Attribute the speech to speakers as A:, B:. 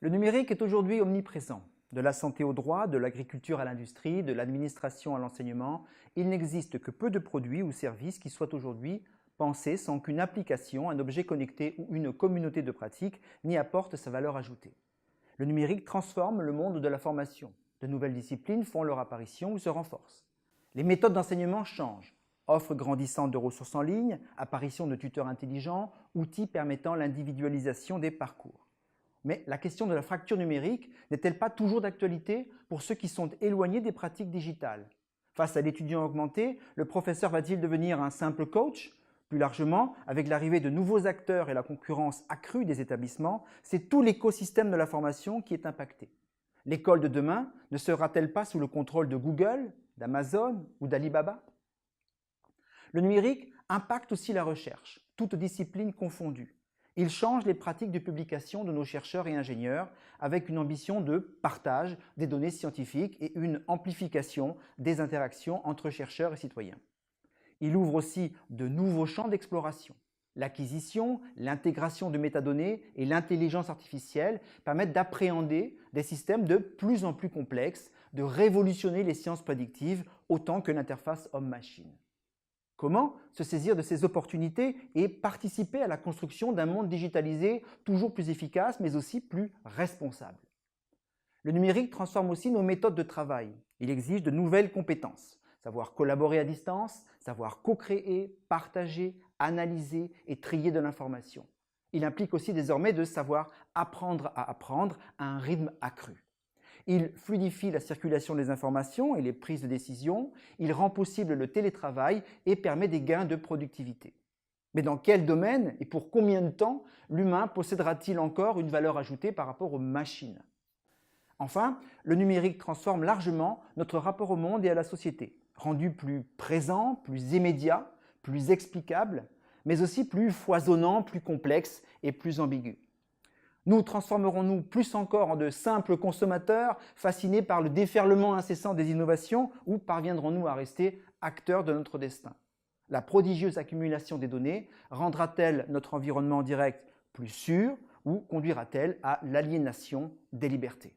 A: Le numérique est aujourd'hui omniprésent. De la santé au droit, de l'agriculture à l'industrie, de l'administration à l'enseignement, il n'existe que peu de produits ou services qui soient aujourd'hui pensés sans qu'une application, un objet connecté ou une communauté de pratiques n'y apporte sa valeur ajoutée. Le numérique transforme le monde de la formation. De nouvelles disciplines font leur apparition ou se renforcent. Les méthodes d'enseignement changent. Offres grandissantes de ressources en ligne, apparition de tuteurs intelligents, outils permettant l'individualisation des parcours. Mais la question de la fracture numérique n'est-elle pas toujours d'actualité pour ceux qui sont éloignés des pratiques digitales? Face à l'étudiant augmenté, le professeur va-t-il devenir un simple coach? Plus largement, avec l'arrivée de nouveaux acteurs et la concurrence accrue des établissements, c'est tout l'écosystème de la formation qui est impacté. L'école de demain ne sera-t-elle pas sous le contrôle de Google, d'Amazon ou d'Alibaba? Le numérique impacte aussi la recherche, toutes disciplines confondues. Il change les pratiques de publication de nos chercheurs et ingénieurs avec une ambition de partage des données scientifiques et une amplification des interactions entre chercheurs et citoyens. Il ouvre aussi de nouveaux champs d'exploration. L'acquisition, l'intégration de métadonnées et l'intelligence artificielle permettent d'appréhender des systèmes de plus en plus complexes, de révolutionner les sciences prédictives autant que l'interface homme-machine. Comment se saisir de ces opportunités et participer à la construction d'un monde digitalisé toujours plus efficace mais aussi plus responsable? Le numérique transforme aussi nos méthodes de travail. Il exige de nouvelles compétences. Savoir collaborer à distance, savoir co-créer, partager, analyser et trier de l'information. Il implique aussi désormais de savoir apprendre à un rythme accru. Il fluidifie la circulation des informations et les prises de décision, il rend possible le télétravail et permet des gains de productivité. Mais dans quel domaine et pour combien de temps l'humain possédera-t-il encore une valeur ajoutée par rapport aux machines? Enfin, le numérique transforme largement notre rapport au monde et à la société, rendu plus présent, plus immédiat, plus explicable, mais aussi plus foisonnant, plus complexe et plus ambigu. Nous transformerons-nous plus encore en de simples consommateurs fascinés par le déferlement incessant des innovations ou parviendrons-nous à rester acteurs de notre destin? La prodigieuse accumulation des données rendra-t-elle notre environnement direct plus sûr ou conduira-t-elle à l'aliénation des libertés?